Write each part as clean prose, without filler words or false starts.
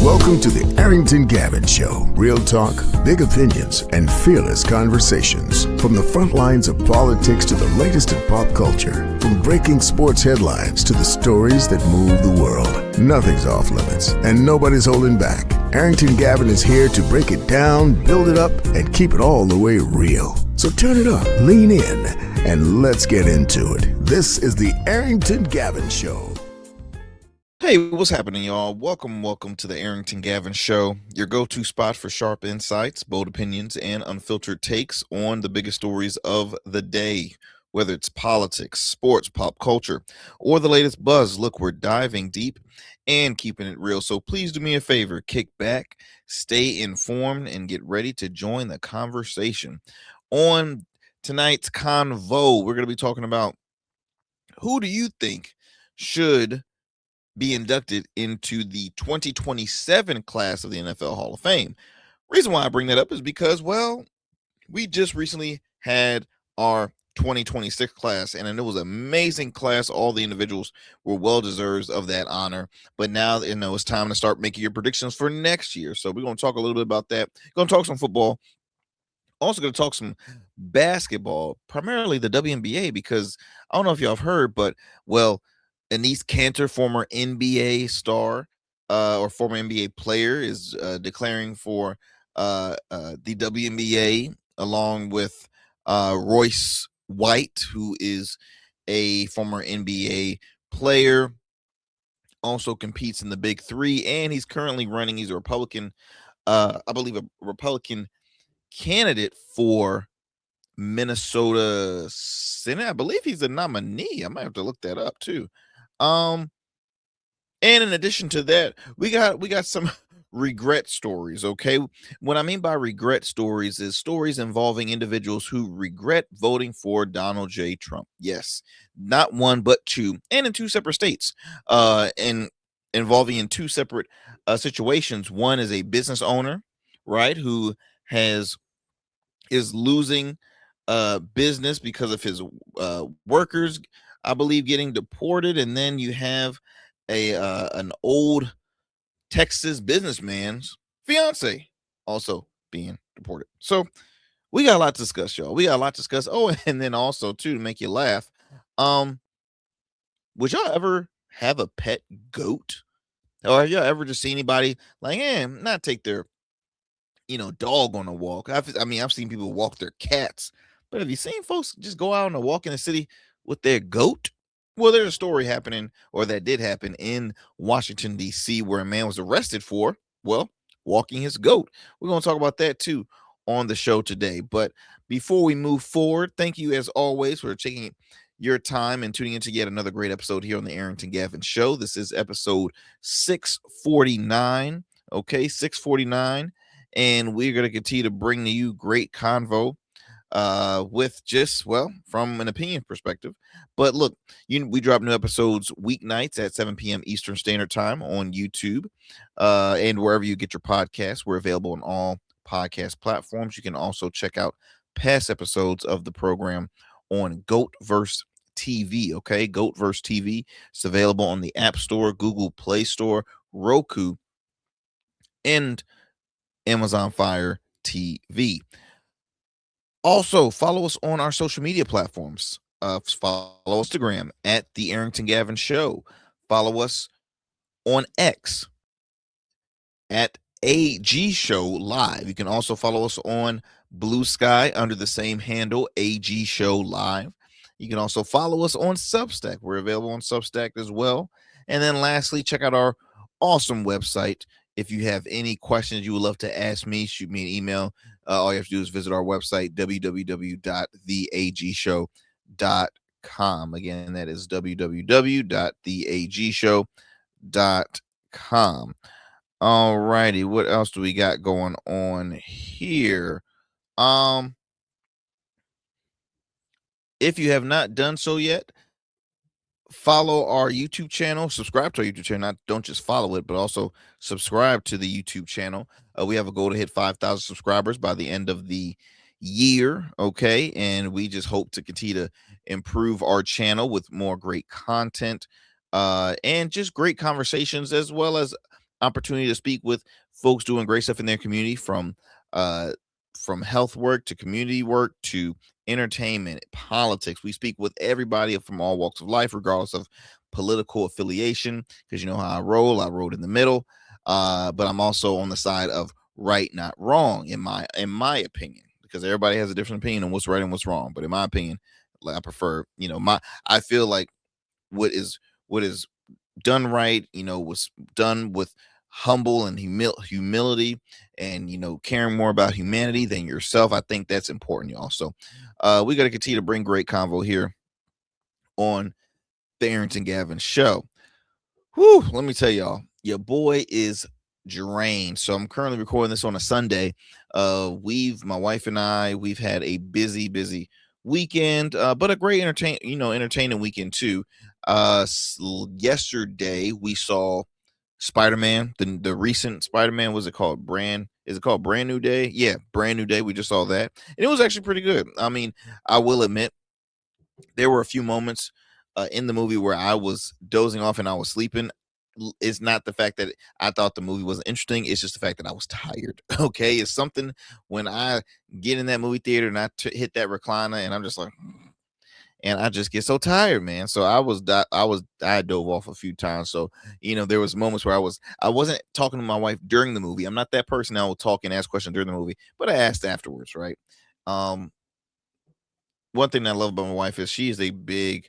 Welcome to the Arrington Gavin Show. Real talk, big opinions, and fearless conversations. From the front lines of politics to the latest in pop culture. From breaking sports headlines to the stories that move the world. Nothing's off limits, and nobody's holding back. Arrington Gavin is here to break it down, build it up, and keep it all the way real. So turn it up, lean in, and let's get into it. This is the Arrington Gavin Show. Hey, what's happening, y'all? Welcome to the Arrington Gavin Show, your go-to spot for sharp insights, bold opinions, and unfiltered takes on the biggest stories of the day. Whether it's politics, sports, pop culture, or the latest buzz, look, we're diving deep and keeping it real. So please do me a favor, kick back, stay informed, and get ready to join the conversation. On tonight's convo, we're going to be talking about who do you think should be inducted into the 2027 class of the NFL Hall of Fame. Reason why I bring that up is because, well, we just recently had our 2026 class, and it was an amazing class. All the individuals were well-deserved of that honor, but now, it's time to start making your predictions for next year. So we're going to talk a little bit about that. Going to talk some football. Also going to talk some basketball, primarily the WNBA, because I don't know if y'all have heard, but, well, Anise Cantor, former NBA star or former NBA player, is declaring for the WNBA along with Royce White, who is a former NBA player, also competes in the Big Three, and he's currently running. He's a Republican, I believe, a Republican candidate for Minnesota Senate. I believe he's a nominee. I might have to look that up too. And in addition to that, we got some regret stories. Okay, what I mean by regret stories is stories involving individuals who regret voting for Donald J. Trump. Yes, not one but two, and in two separate states. And involving in two separate situations. One is a business owner, right, who is losing business because of his workers, I believe, getting deported, and then you have an old Texas businessman's fiance also being deported. So we got a lot to discuss, y'all. We got a lot to discuss. Oh, and then also too, to make you laugh, would y'all ever have a pet goat, or have y'all ever just seen anybody like, not take their dog on a walk? I've seen people walk their cats, but have you seen folks just go out on a walk in the city with their goat? Well, there's a story happening, or that did happen, in Washington, D.C., where a man was arrested for, well, walking his goat. We're going to talk about that too on the show today. But before we move forward, thank you as always for taking your time and tuning in to yet another great episode here on the Arrington Gavin Show. This is episode 649. Okay, 649. And we're going to continue to bring to you great convo with just, well, from an opinion perspective. But look, we drop new episodes weeknights at 7 p.m. Eastern Standard Time on YouTube and wherever you get your podcasts. We're available on all podcast platforms. You can also check out past episodes of the program on Goatverse TV. Okay, Goatverse TV. It's available on the App Store, Google Play Store, Roku, and Amazon Fire TV. Also, follow us on our social media platforms. Follow Instagram at the Arrington Gavin Show. Follow us on X at AG Show Live. You can also follow us on Blue Sky under the same handle, AG Show Live. You can also follow us on Substack. We're available on Substack as well. And then lastly, check out our awesome website. If you have any questions you would love to ask me, shoot me an email. All you have to do is visit our website, www.theagshow.com. Again, that is www.theagshow.com. All righty, what else do we got going on here? If you have not done so yet, follow our YouTube channel, subscribe to our YouTube channel. Don't just follow it, but also subscribe to the YouTube channel. We have a goal to hit 5,000 subscribers by the end of the year. Okay. And we just hope to continue to improve our channel with more great content and just great conversations, as well as opportunity to speak with folks doing great stuff in their community, from health work to community work to entertainment, politics. We speak with everybody from all walks of life, regardless of political affiliation, because you know how I roll. I rolled in the middle, but I'm also on the side of right, not wrong, in my opinion, because everybody has a different opinion on what's right and what's wrong. But in my opinion, like, I prefer, I feel like what is done right, was done with humble and humility, and caring more about humanity than yourself. I think that's important, y'all. So we got to continue to bring great convo here on the Arrington Gavin Show. Whew, let me tell y'all, your boy is drained. So I'm currently recording this on a Sunday. My wife and we've had a busy weekend, but a great entertaining weekend too. Yesterday we saw Spider-Man, the recent Spider-Man. Was it called Is it called Brand New Day? Yeah, Brand New Day. We just saw that, and it was actually pretty good. I mean, I will admit there were a few moments in the movie where I was dozing off and I was sleeping. It's not the fact that I thought the movie was interesting. It's just the fact that I was tired. Okay. It's something when I get in that movie theater and I hit that recliner and I'm just like, and I just get so tired, man. So I dove off a few times. So, there was moments where I wasn't talking to my wife during the movie. I'm not that person that will talk and ask questions during the movie, but I asked afterwards. Right. Um, One thing that I love about my wife is she is a big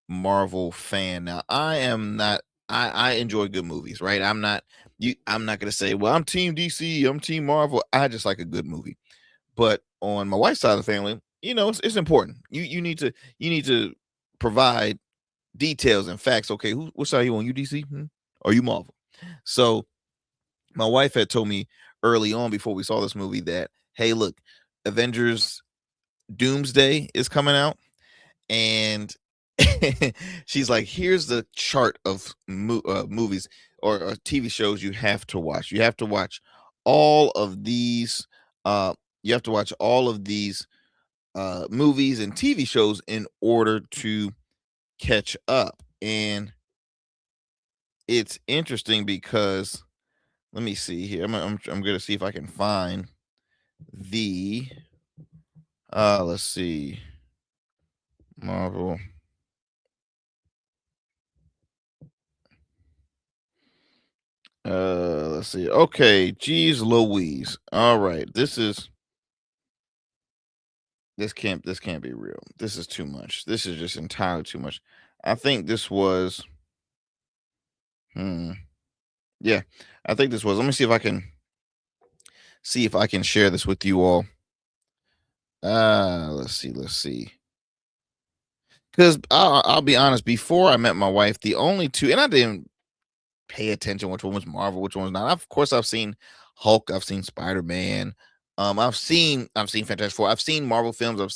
Marvel fan. Now, I am not. I enjoy good movies, right? I'm not gonna say, well, I'm Team DC, I'm Team Marvel. I just like a good movie. But on my wife's side of the family, it's important. You need to provide details and facts. Okay, what side are you on? You DC? Or you Marvel? So my wife had told me early on before we saw this movie that, hey, look, Avengers Doomsday is coming out, and she's like, here's the chart of movies or TV shows you have to watch. You have to watch all of these. You have to watch all of these movies and TV shows in order to catch up. And it's interesting because let me see here. I'm going to see if I can find the. Let's see, Marvel. Let's see. Okay, geez Louise. All right. This can't be real. This is too much. This is just entirely too much. I think this was hmm. Yeah. I think this was. Let me see if I can share this with you all. Let's see. Because I'll be honest, before I met my wife, the only two, and I didn't pay attention which one was Marvel, which one was not. Of course, I've seen Hulk, I've seen Spider-Man, I've seen Fantastic Four, I've seen Marvel films, I've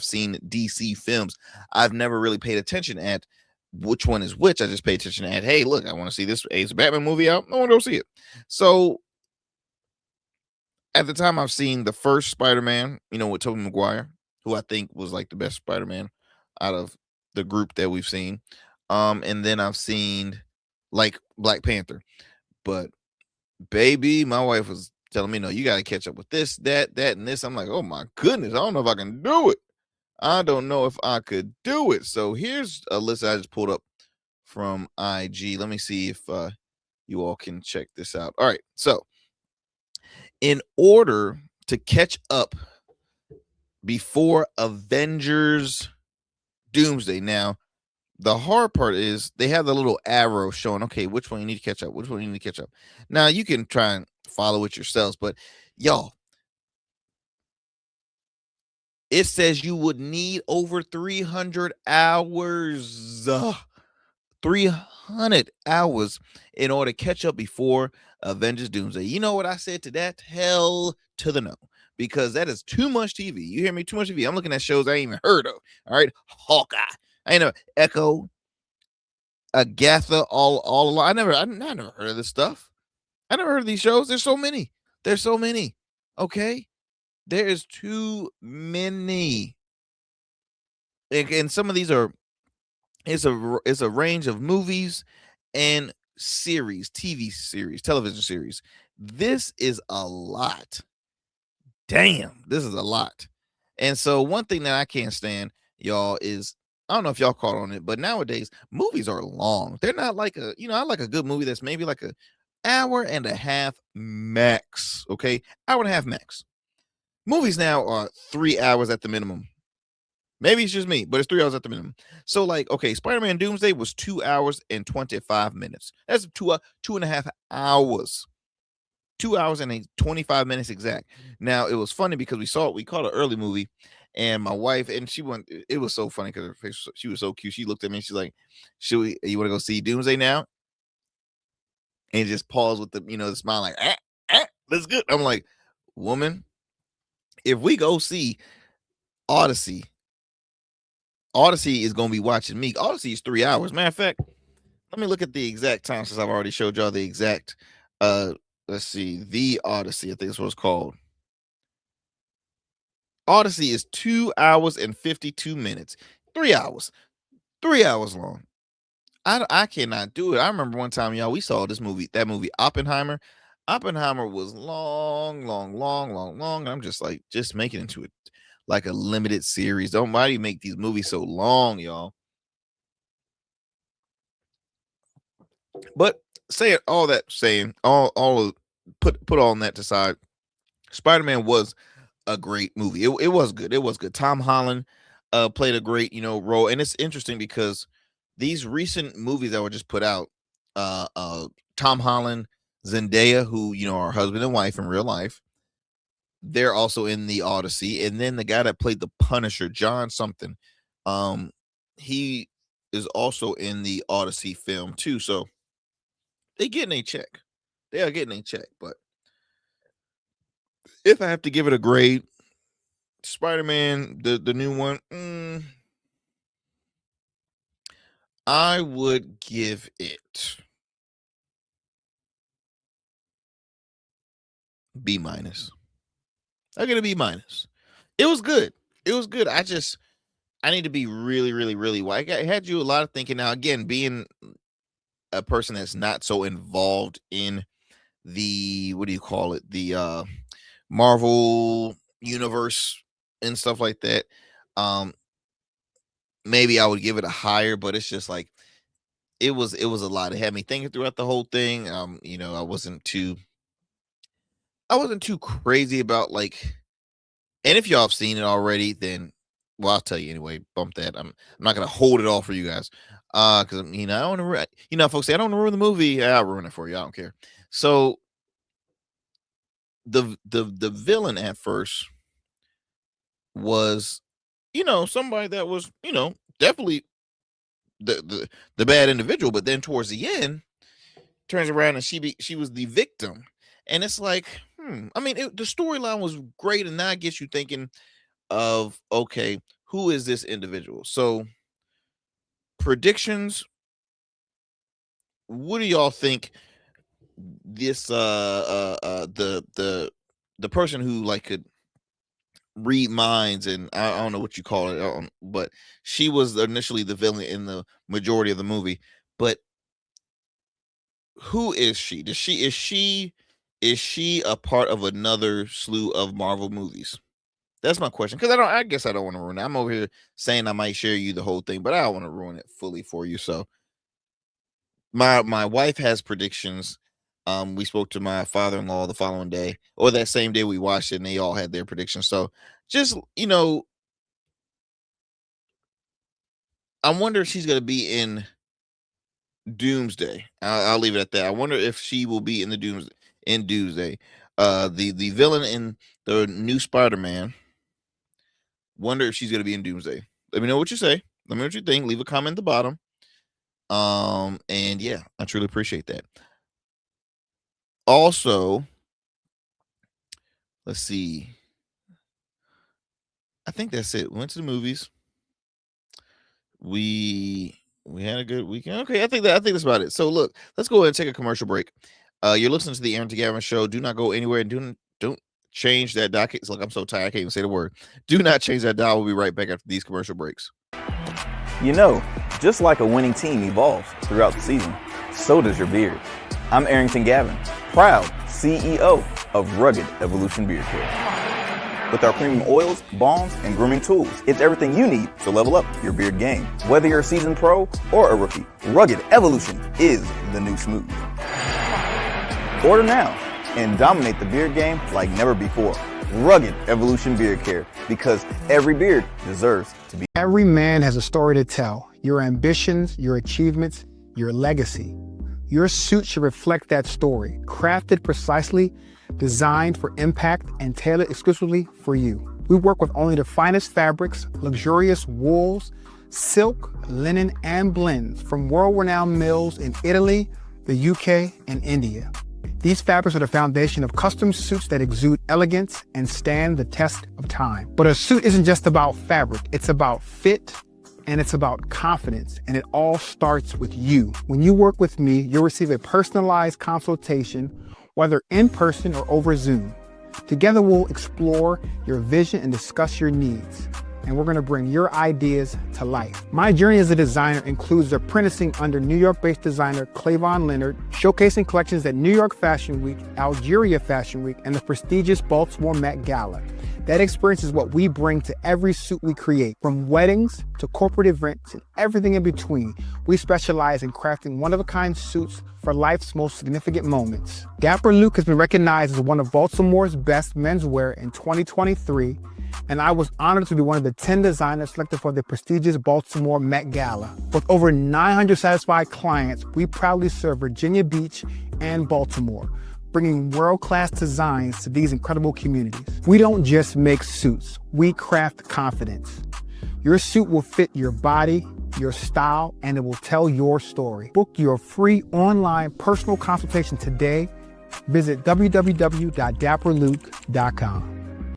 seen DC films. I've never really paid attention at which one is which. I just pay attention at, hey, look, I want to see this. Hey, it's a Batman movie out. I want to go see it. So at the time, I've seen the first Spider-Man, with Tobey Maguire, who I think was like the best Spider-Man out of the group that we've seen. And then I've seen like Black Panther. But baby, my wife was telling me, no, you got to catch up with this, that, and this. I'm like, oh my goodness, I don't know if I can do it. I don't know if I could do it. So here's a list I just pulled up from IG. Let me see if you all can check this out. All right. So in order to catch up before Avengers Doomsday, now the hard part is they have the little arrow showing, okay, which one you need to catch up, which one you need to catch up. Now you can try and follow it yourselves, but y'all, it says you would need over 300 hours. 300 hours in order to catch up before Avengers Doomsday. You know what I said to that? Hell to the no. Because that is too much TV. You hear me? Too much TV. I'm looking at shows I ain't even heard of. All right. Hawkeye. I ain't never Echo, Agatha, all along. I never heard of this stuff. I never heard of these shows. There's so many. There's so many. Okay. There is too many. And some of these are it's a range of movies and series, TV series, television series. This is a lot. Damn, this is a lot. And so one thing that I can't stand, y'all, is I don't know if y'all caught on it, but nowadays movies are long. They're not like I like a good movie that's maybe like a hour and a half max. Okay, hour and a half max. Movies now are 3 hours at the minimum. Maybe it's just me, but it's 3 hours at the minimum. So, like, okay, Spider-Man Doomsday was 2 hours and 25 minutes. That's 2.5 hours. 2 hours and 25 minutes exact. Now, it was funny because we caught an early movie, and my wife, and she went, it was so funny because her face, she was so cute. She looked at me and she's like, you want to go see Doomsday now? And just paused with the smile, like, that's good. I'm like, woman, if we go see Odyssey is going to be watching me. Odyssey is 3 hours. Matter of fact, let me look at the exact time since I've already showed y'all the exact, let's see, the Odyssey, I think that's what it's called. Odyssey is 2 hours and 52 minutes. 3 hours. 3 hours long. I cannot do it. I remember one time, y'all, we saw that movie Oppenheimer. Oppenheimer was long. And I'm just like, just make it into it like a limited series. Don't why do you make these movies so long, y'all? But put all on that aside, Spider-Man was a great movie. It was good. It was good. Tom Holland played a great, role. And it's interesting because these recent movies that were just put out, Tom Holland, Zendaya, who, are husband and wife in real life, they're also in the Odyssey. And then the guy that played the Punisher, John something, he is also in the Odyssey film too. So they getting a check. They are getting a check. But if I have to give it a grade, Spider-Man, the new one, I would give it B-. I get a B-. It was good. I need to be really, really, really wide. It had you a lot of thinking. Now, again, being a person that's not so involved in the, what do you call it? The Marvel universe and stuff like that. Maybe I would give it a higher, but it's just like, it was a lot. It had me thinking throughout the whole thing. I wasn't too crazy about like, and if y'all have seen it already, then well, I'll tell you anyway. Bump that. I'm not gonna hold it all for you guys. Because I don't want to folks say I don't want to ruin the movie. I'll ruin it for you. I don't care. So the villain at first was, somebody that was, definitely the bad individual, but then towards the end turns around and she was the victim. And it's like, I mean, the storyline was great, and now it gets you thinking of, okay, who is this individual? So predictions, what do y'all think this the person who like could read minds, and I don't know what you call it, but she was initially the villain in the majority of the movie. But who is she? Is she a part of another slew of Marvel movies? That's my question. Because I guess I don't want to ruin it. I'm over here saying I might share you the whole thing, but I don't want to ruin it fully for you. So my wife has predictions. We spoke to my father-in-law the following day, or that same day we watched it, and they all had their predictions. So just, I wonder if she's going to be in Doomsday. I'll leave it at that. I wonder if she will be in the Doomsday. The villain in the new Spider-Man. Wonder if she's going to be in Doomsday. Let me know what you say. Let me know what you think. Leave a comment at the bottom. And yeah, I truly appreciate that. Also, let's see. I think that's it. We went to the movies. We had a good weekend. Okay, I think that's about it. So look, let's go ahead and take a commercial break. You're listening to the Arrington Gavin Show. Do not go anywhere, and don't change that dial. Look, I'm so tired, I can't even say the word. Do not change that dial. We'll be right back after these commercial breaks. Just like a winning team evolves throughout the season, so does your beard. I'm Arrington Gavin, proud CEO of Rugged Evolution Beard Care. With our premium oils, balms, and grooming tools, it's everything you need to level up your beard game. Whether you're a seasoned pro or a rookie, Rugged Evolution is the new smooth. Order now and dominate the beard game like never before. Rugged Evolution Beard Care, because every beard deserves to be. Every man has a story to tell. Your ambitions, your achievements, your legacy. Your suit should reflect that story, crafted precisely, designed for impact, and tailored exclusively for you. We work with only the finest fabrics, luxurious wools, silk, linen, and blends from world-renowned mills in Italy, the UK, and India. These fabrics are the foundation of custom suits that exude elegance and stand the test of time. But a suit isn't just about fabric, it's about fit, and it's about confidence, and it all starts with you. When you work with me, you'll receive a personalized consultation, whether in person or over Zoom. Together, we'll explore your vision and discuss your needs, and we're gonna bring your ideas to life. My journey as a designer includes apprenticing under New York-based designer Clavon Leonard, showcasing collections at New York Fashion Week, Algeria Fashion Week, and the prestigious Baltimore Met Gala. That experience is what we bring to every suit we create, from weddings to corporate events and everything in between. We specialize in crafting one-of-a-kind suits for life's most significant moments. Dapper Luke has been recognized as one of Baltimore's best menswear in 2023, and I was honored to be one of the 10 designers selected for the prestigious Baltimore Met Gala. With over 900 satisfied clients, we proudly serve Virginia Beach and Baltimore, bringing world-class designs to these incredible communities. We don't just make suits, we craft confidence. Your suit will fit your body, your style, and it will tell your story. Book your free online personal consultation today. Visit www.dapperluke.com.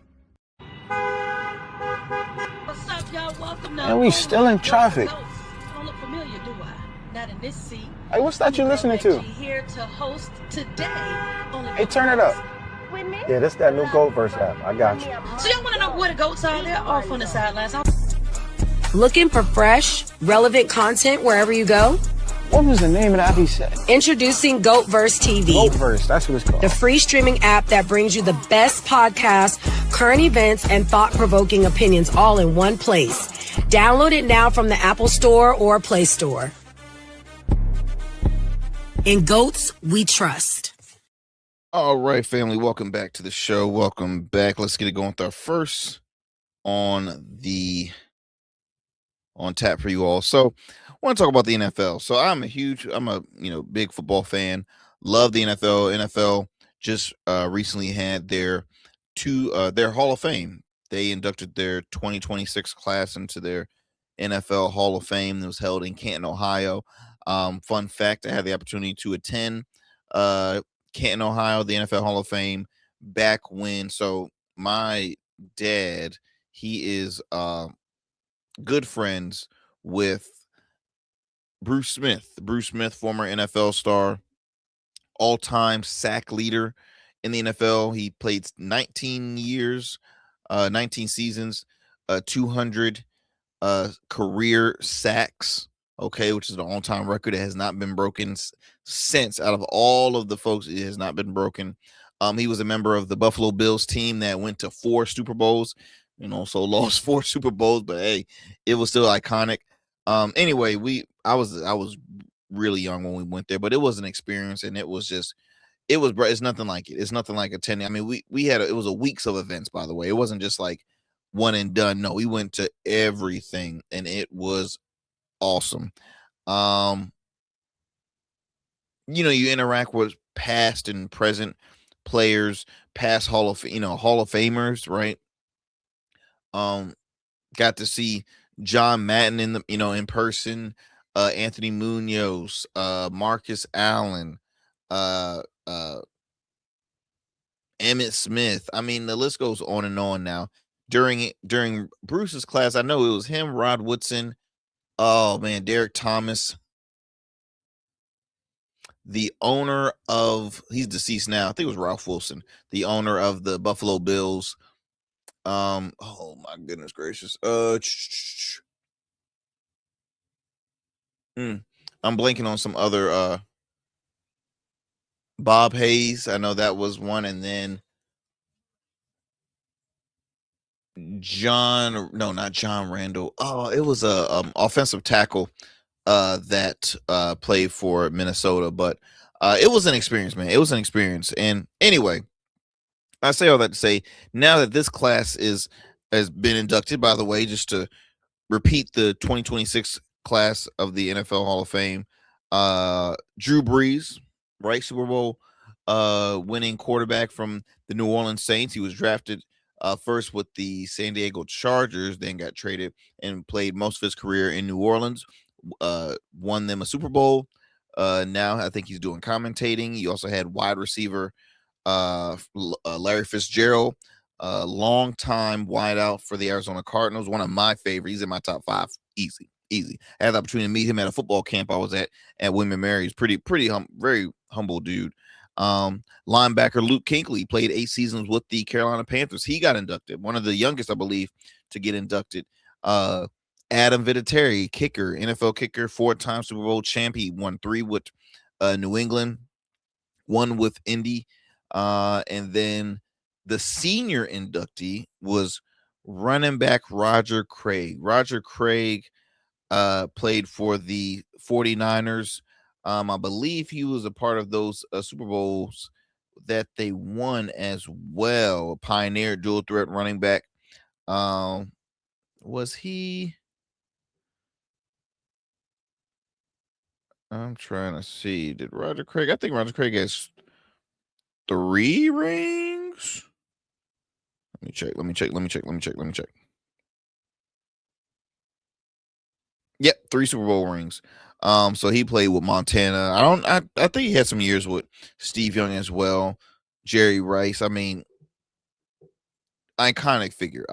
What's up, y'all? Welcome now. And we still in traffic. Don't look familiar, do I? Not in this seat. Hey, what's that you listening to? Here to host today. Hey, turn it up. With me? Yeah, this that new Gold Verse app. I got you. So y'all want to know where the goats are? They're off on the sidelines. Looking for fresh, relevant content wherever you go? What was the name of that he said? Introducing GoatVerse TV. GoatVerse, that's what it's called. The free streaming app that brings you the best podcasts, current events, and thought-provoking opinions all in one place. Download it now from the Apple Store or Play Store. In Goats, we trust. All right, family, welcome back to the show. Welcome back. Let's get it going with our first on tap for you all. So I want to talk about the NFL. So I'm a big football fan. Love the NFL. NFL just recently had their Hall of Fame. They inducted their 2026 class into their NFL Hall of Fame. It was held in Canton, Ohio. Fun fact, I had the opportunity to attend Canton, Ohio, the NFL Hall of Fame back when. So my dad, he is good friends with Bruce Smith. Bruce Smith, former NFL star, all-time sack leader in the NFL. He played 19 seasons, 200 career sacks, okay, which is the all-time record. It has not been broken since. Out of all of the folks, it has not been broken. He was a member of the Buffalo Bills team that went to 4 Super Bowls, so lost 4 Super Bowls, but hey, it was still iconic. Anyway, I was really young when we went there, but it was an experience, and it's nothing like it. It's nothing like attending. I mean, it was a weeks of events, by the way. It wasn't just like one and done. No, we went to everything, and it was awesome. You interact with past and present players, past Hall of Famers, right? Got to see John Madden in person, Anthony Munoz, Marcus Allen, Emmitt Smith. I mean, the list goes on and on now. During Bruce's class, I know it was him, Rod Woodson, oh man, Derek Thomas, the owner of, he's deceased now, I think it was Ralph Wilson, the owner of the Buffalo Bills. Oh my goodness gracious. I'm blanking on some other Bob Hayes, I know that was one, and then not John Randall. Oh, it was a offensive tackle that played for Minnesota, but it was an experience, man. It was an experience. And anyway, I say all that to say, now that this class has been inducted, by the way, just to repeat the 2026 class of the NFL Hall of Fame, Drew Brees, right, Super Bowl winning quarterback from the New Orleans Saints. He was drafted first with the San Diego Chargers, then got traded and played most of his career in New Orleans, won them a Super Bowl. Now I think he's doing commentating. He also had wide receiver Larry Fitzgerald, long time wideout for the Arizona Cardinals, one of my favorites. He's in my top 5, easy. I had the opportunity to meet him at a football camp I was at William & Mary. He's very humble dude. Linebacker Luke Kuechly played 8 seasons with the Carolina Panthers. He got inducted, one of the youngest, I believe, to get inducted. Adam Vinatieri, kicker, NFL kicker, 4-time Super Bowl champ. He won 3 with New England, 1 with Indy. And then the senior inductee was running back Roger Craig. Roger Craig played for the 49ers. I believe he was a part of those Super Bowls that they won as well. A pioneer dual threat running back. Was he? I'm trying to see. Did Roger Craig? I think Roger Craig has 3 rings. Let me check. Yep, 3 Super Bowl rings. So he played with Montana. I think he had some years with Steve Young as well. Jerry Rice. I mean, iconic figure.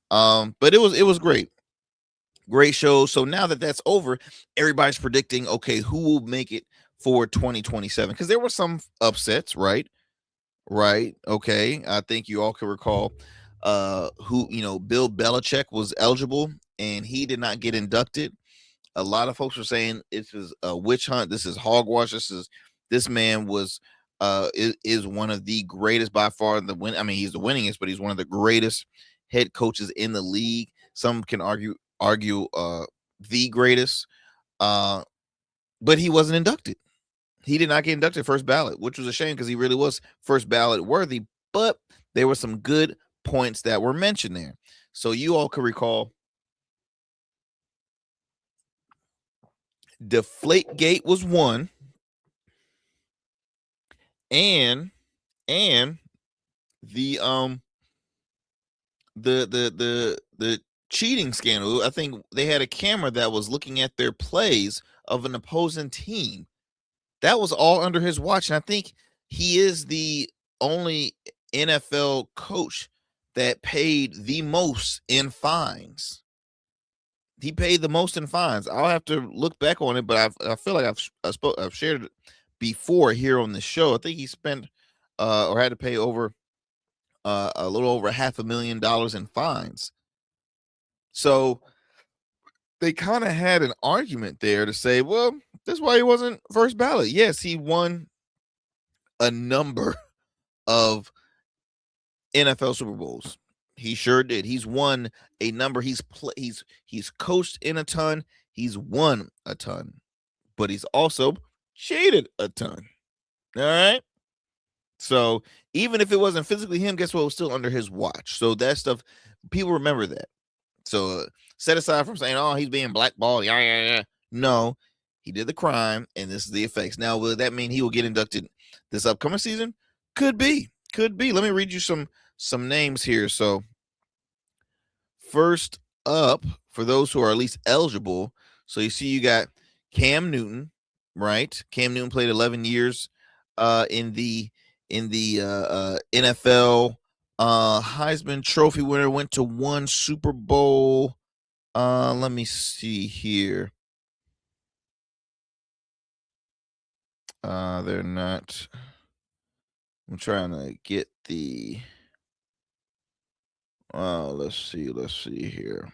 But it was great. Great show. So now that that's over, everybody's predicting, okay, who will make it for 2027? Because there were some upsets, right? Okay. I think you all can recall who, Bill Belichick was eligible and he did not get inducted. A lot of folks were saying it was a witch hunt. This is hogwash. This man was is one of the greatest by far. He's the winningest, but he's one of the greatest head coaches in the league. Some can argue the greatest, but he wasn't inducted. He did not get inducted first ballot, which was a shame because he really was first ballot worthy. But there were some good points that were mentioned there. So you all can recall Deflategate was one, and the the cheating scandal. I think they had a camera that was looking at their plays of an opposing team. That was all under his watch, and I think he is the only NFL coach that paid the most in fines. He paid the most in fines. I'll have to look back on it, but I feel like I've shared it before here on the show. I think he spent or had to pay over a little over $500,000 in fines. So they kind of had an argument there to say, well, that's why he wasn't first ballot. Yes, he won a number of NFL Super Bowls. He sure did. He's won a number. He's coached in a ton. He's won a ton, but he's also cheated a ton. All right. So even if it wasn't physically him, guess what? It was still under his watch. So that stuff, people remember that. So set aside from saying, oh, he's being blackballed. Yeah. No, he did the crime, and this is the effects. Now, will that mean he will get inducted this upcoming season? Could be. Let me read you some names here. So first up, for those who are at least eligible, so you see you got Cam Newton, right? Cam Newton played 11 years in the NFL. Heisman Trophy winner, went to 1 Super Bowl. Let me see here. They're not. I'm trying to get the. Let's see here.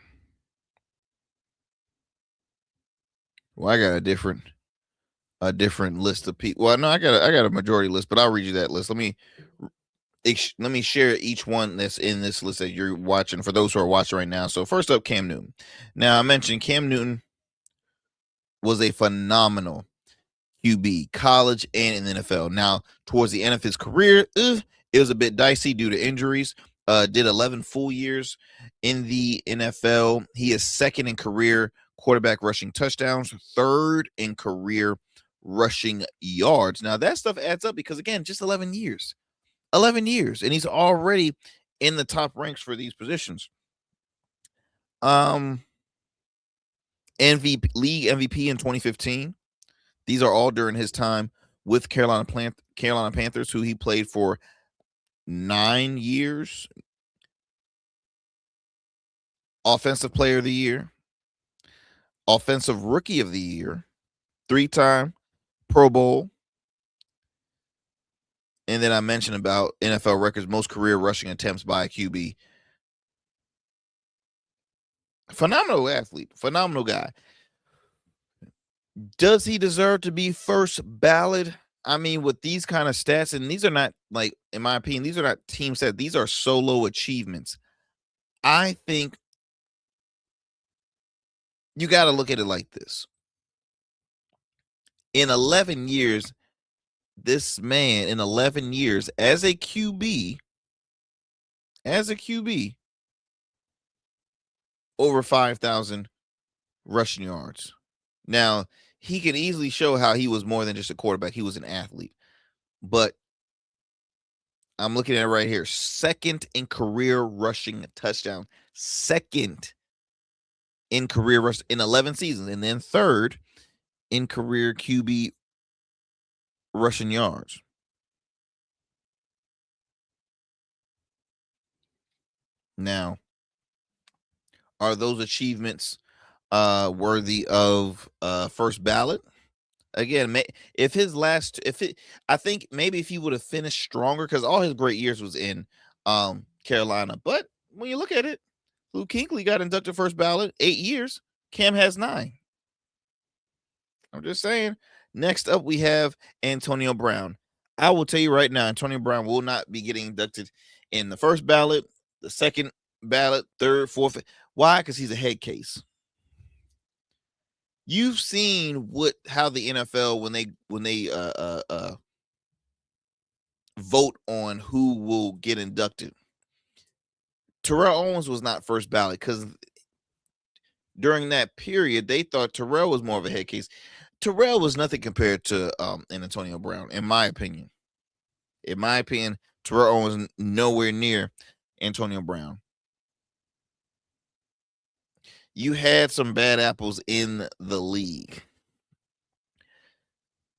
Well, I got a different a different list of people. Well, no, I got a majority list, but I'll read you that list. Let me share each one that's in this list that you're watching for those who are watching right now. So first up, Cam Newton. Now I mentioned Cam Newton was a phenomenal QB, college and in the NFL. Now towards the end of his career, it was a bit dicey due to injuries. Did 11 full years in the NFL. He is second in career quarterback rushing touchdowns, third in career rushing yards. Now that stuff adds up because again, just 11 years, and he's already in the top ranks for these positions. League MVP in 2015. These are all during his time with Carolina Panthers, who he played for 9 years. Offensive Player of the Year, Offensive Rookie of the Year, 3-time Pro Bowl. And then I mentioned about NFL records, most career rushing attempts by a QB. Phenomenal athlete, phenomenal guy. Does he deserve to be first ballot? I mean, with these kind of stats, and these are not, like, in my opinion, these are not team stats. These are solo achievements. I think you got to look at it like this. In 11 years, this man, in 11 years, as a QB, over 5,000 rushing yards. Now, he can easily show how he was more than just a quarterback. He was an athlete. But I'm looking at it right here. Second in career rushing touchdown. Second in career rush in 11 seasons. And then third in career QB rushing yards. Now, are those achievements worthy of first ballot? Again, I think maybe if he would have finished stronger, because all his great years was in Carolina. But when you look at it, Luke Kuechly got inducted first ballot, 8 years. Cam has 9. I'm just saying. Next up, we have Antonio Brown. I will tell you right now, Antonio Brown will not be getting inducted in the first ballot, the second ballot, third, fourth. Why? Because he's a head case. You've seen how the NFL, when they vote on who will get inducted. Terrell Owens was not first ballot because during that period they thought Terrell was more of a head case. Terrell was nothing compared to Antonio Brown, in my opinion. In my opinion, Terrell Owens was nowhere near Antonio Brown. You had some bad apples in the league.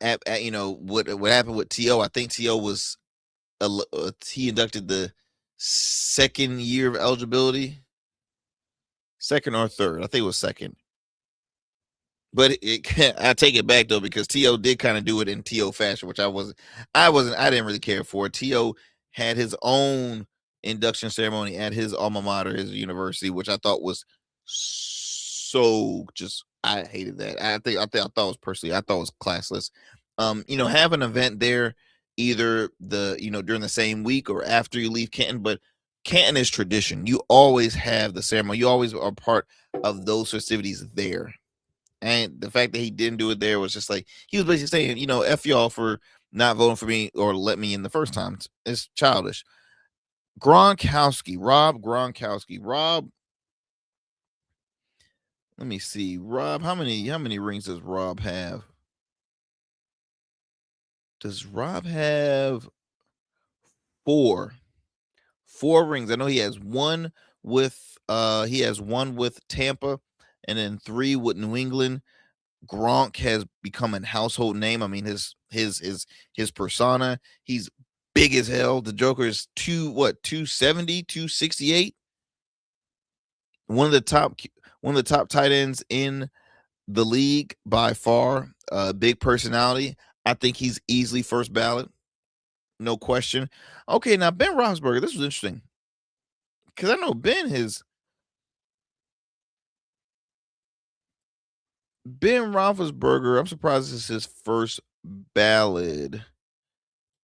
You know what happened with T.O. I think T.O. was he inducted the second year of eligibility, second or third. I think it was second. But I take it back though, because T.O. did kind of do it in T.O. fashion, which I didn't really care for. T.O. had his own induction ceremony at his alma mater, his university, which I thought was so I hated that. I thought it was classless. Have an event there either during the same week or after you leave Canton, but Canton is tradition. You always have the ceremony. You always are part of those festivities there. And the fact that he didn't do it there was just like, he was basically saying, F y'all for not voting for me or let me in the first time. It's childish. Rob Gronkowski. Rob, let me see. Rob, how many rings does Rob have? Does Rob have 4? 4 rings. I know he has one with Tampa and then 3 with New England. Gronk has become a household name. I mean, his persona, he's big as hell. The Joker is 270, 268. One of the top tight ends in the league by far. Big personality. I think he's easily first ballot. No question. Okay, now Ben Roethlisberger, this was interesting. Because I know Ben Ben Roethlisberger, I'm surprised this is his first ballot.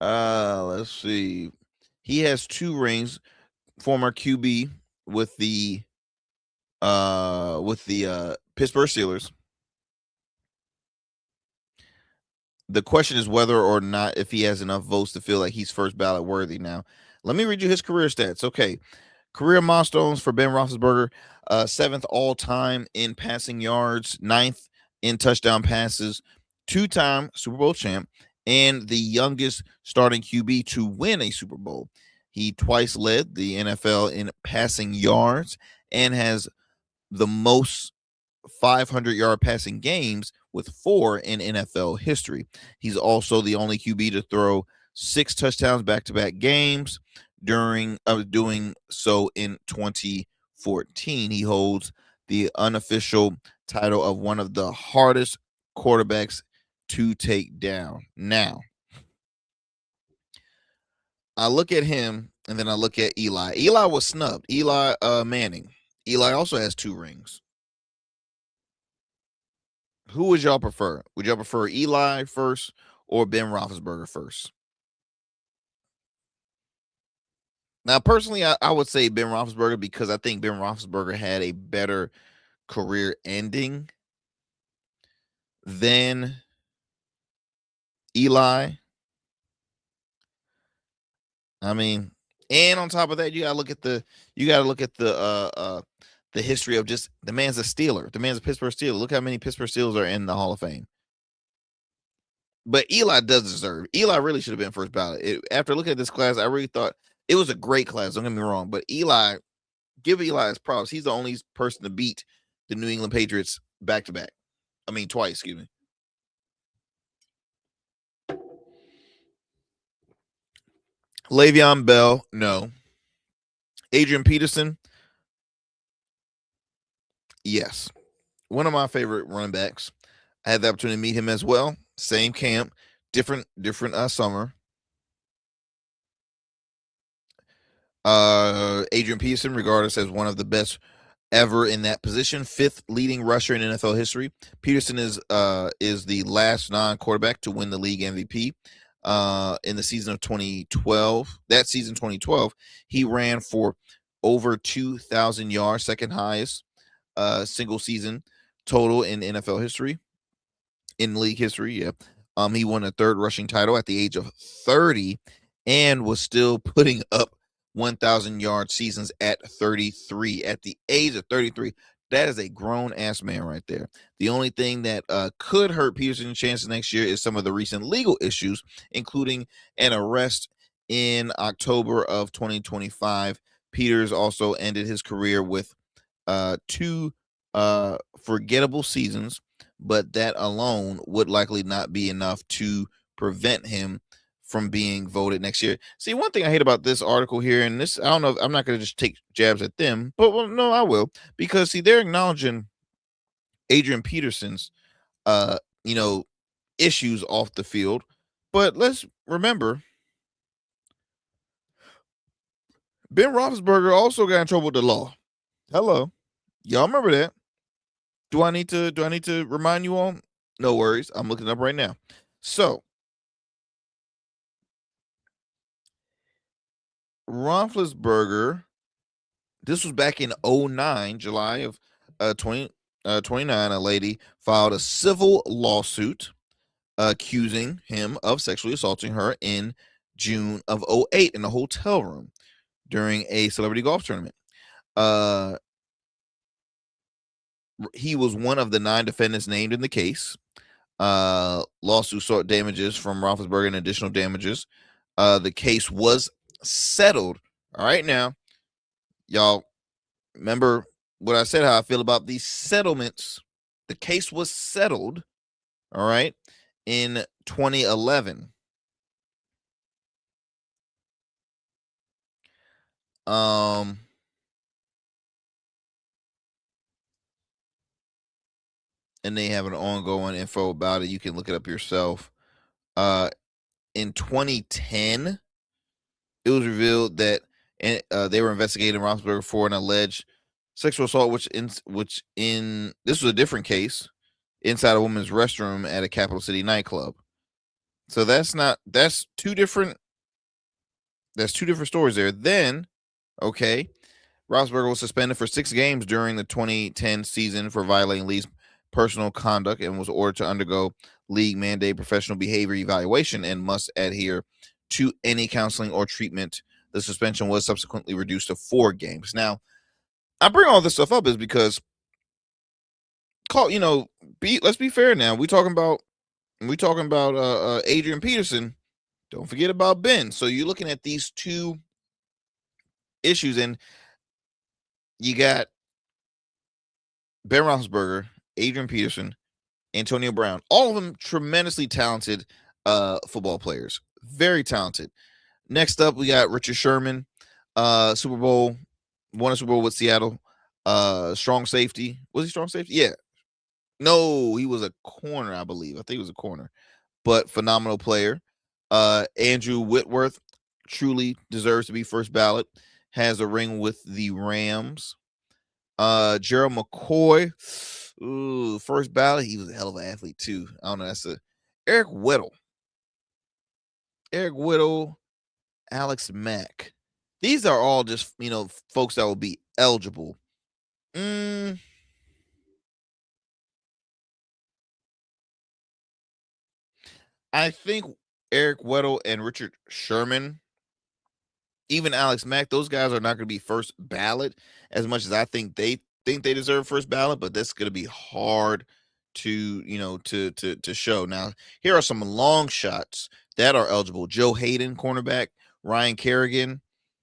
Let's see. He has 2 rings, former QB with the Pittsburgh Steelers. The question is whether or not if he has enough votes to feel like he's first ballot worthy now. Let me read you his career stats. Okay. Career milestones for Ben Roethlisberger, 7th all-time in passing yards, 9th in touchdown passes, 2-time Super Bowl champ, and the youngest starting QB to win a Super Bowl. He twice led the NFL in passing yards and has the most 500-yard passing games with 4 in NFL history. He's also the only QB to throw 6 touchdowns back-to-back games during doing so in 2014. He holds the unofficial title of one of the hardest quarterbacks to take down. Now, I look at him and then I look at Eli. Eli was snubbed. Eli Manning. Eli also has 2 rings. Who would y'all prefer? Would y'all prefer Eli first or Ben Roethlisberger first? Now, personally, I would say Ben Roethlisberger because I think Ben Roethlisberger had a better career ending than Eli. I mean, and on top of that, you gotta look at the history of just the man's a Steeler. The man's a Pittsburgh Steeler. Look how many Pittsburgh Steelers are in the Hall of Fame. But Eli does deserve. Eli really should have been first ballot. After looking at this class, I really thought it was a great class. Don't get me wrong, but Eli, give Eli his props. He's the only person to beat the New England Patriots back to back. I mean, twice. Excuse me. Le'Veon Bell, no. Adrian Peterson, yes. One of my favorite running backs. I had the opportunity to meet him as well. Same camp, different summer. Adrian Peterson, regarded as one of the best ever in that position, 5th leading rusher in NFL history. Peterson is the last non-quarterback to win the league MVP. In the season of 2012, that season 2012, he ran for over 2,000 yards, second highest single season total in NFL history, in league history. Yeah. He won a 3rd rushing title at the age of 30 and was still putting up 1,000 yard seasons at 33. At the age of 33, that is a grown ass man right there. The only thing that could hurt Peterson's chances next year is some of the recent legal issues, including an arrest in October of 2025. Peters also ended his career with 2 forgettable seasons, but that alone would likely not be enough to prevent him from being voted next year. See, one thing I hate about this article here, and this, I don't know, I'm not going to just take jabs at them, but well, no, I will, because see, they're acknowledging Adrian Peterson's, issues off the field, but let's remember, Ben Roethlisberger also got in trouble with the law. Hello, y'all remember that? Do I need to remind you all? No worries, I'm looking it up right now. So, Roethlisberger, this was back in 2009, July of 2029, a lady filed a civil lawsuit accusing him of sexually assaulting her in June of 2008 in a hotel room during a celebrity golf tournament. He was one of the 9 defendants named in the case. Lawsuit sought damages from Roethlisberger and additional damages. The case was settled. All right, now, y'all remember what I said, how I feel about these settlements. The case was settled, all right, in 2011. And they have an ongoing info about it. You can look it up yourself. In 2010, it was revealed that they were investigating Roethlisberger for an alleged sexual assault, which in this was a different case. inside a woman's restroom at a capital city nightclub. So that's two different stories there. Then, okay, Roethlisberger was suspended for 6 games during the 2010 season for violating league's personal conduct and was ordered to undergo league mandate professional behavior evaluation and must adhere to any counseling or treatment. The suspension was subsequently reduced to 4 games. Now, I bring all this stuff up is because, let's be fair now. We talking about Adrian Peterson. Don't forget about Ben. So you're looking at these 2 issues, and you got Ben Roethlisberger, Adrian Peterson, Antonio Brown, all of them tremendously talented football players, very talented. Next up, we got Richard Sherman, won a Super Bowl with Seattle, strong safety. Was he strong safety? Yeah. No, he was a corner, I believe. I think he was a corner, but phenomenal player. Andrew Whitworth truly deserves to be first ballot, has a ring with the Rams. Gerald McCoy, first ballot. He was a hell of an athlete too. I don't know. That's Eric Whittle, Alex Mack. These are all just, folks that will be eligible. I think Eric Weddle and Richard Sherman, even Alex Mack, those guys are not going to be first ballot as much as I think they deserve first ballot, but that's going to be hard to, to show. Now, here are some long shots that are eligible. Joe Hayden, cornerback, Ryan Kerrigan.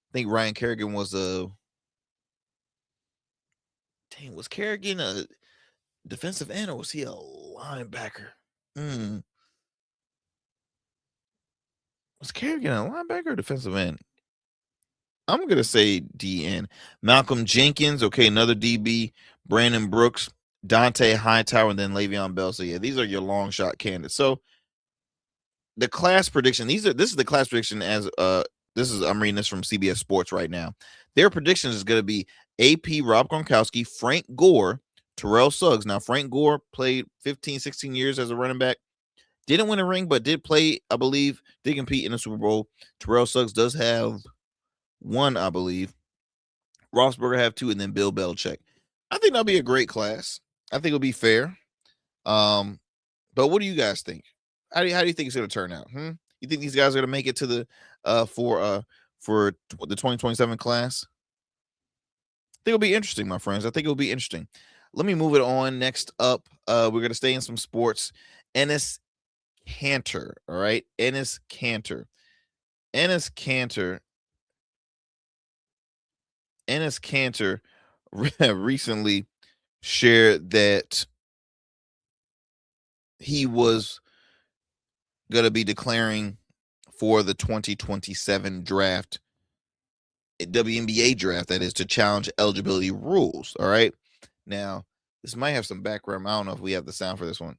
I think Ryan Kerrigan was was Kerrigan a defensive end or was he a linebacker? Was Kerrigan a linebacker or defensive end? I'm going to say DN. Malcolm Jenkins, okay, another DB. Brandon Brooks, Dante Hightower, and then Le'Veon Bell. So, yeah, these are your long shot candidates. So, the class prediction, this is the class prediction as I'm reading this from CBS Sports right now. Their predictions is going to be AP Rob Gronkowski, Frank Gore, Terrell Suggs. Now, Frank Gore played 15, 16 years as a running back. Didn't win a ring, but did play, I believe, did compete in the Super Bowl. Terrell Suggs does have 1, I believe. Roethlisberger have 2, and then Bill Belichick. I think that'll be a great class. I think it'll be fair. But what do you guys think? How do you think it's going to turn out? You think these guys are going to make it to the for the 2027 class? I think it'll be interesting, my friends. I think it'll be interesting. Let me move it on. Next up, we're going to stay in some sports. Enes Kanter, all right? Enes Kanter recently shared that he was going to be declaring for the 2027 draft, WNBA draft, that is, to challenge eligibility rules, all right? Now, this might have some background. I don't know if we have the sound for this one.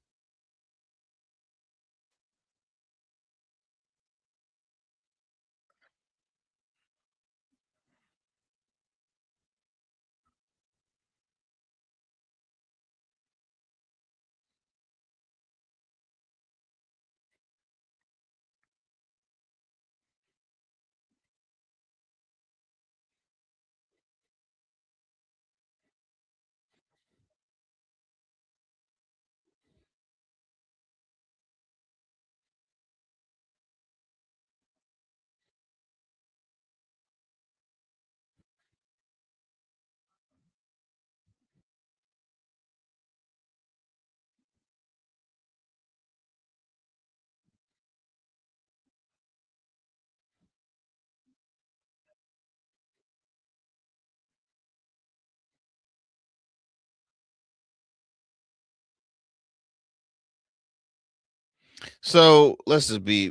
So let's just be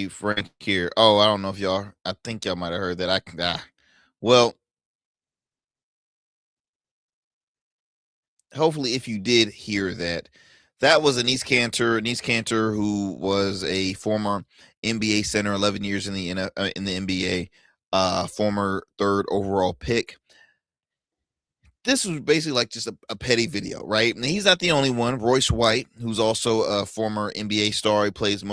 frank here. Oh, I don't know if I think y'all might have heard that. Well, hopefully, if you did hear that, that was Enes Kanter, who was a former NBA center, 11 years in the NBA, former 3rd overall pick. this was basically like just a petty video, right? And he's not the only one. Royce White, who's also a former NBA star, he plays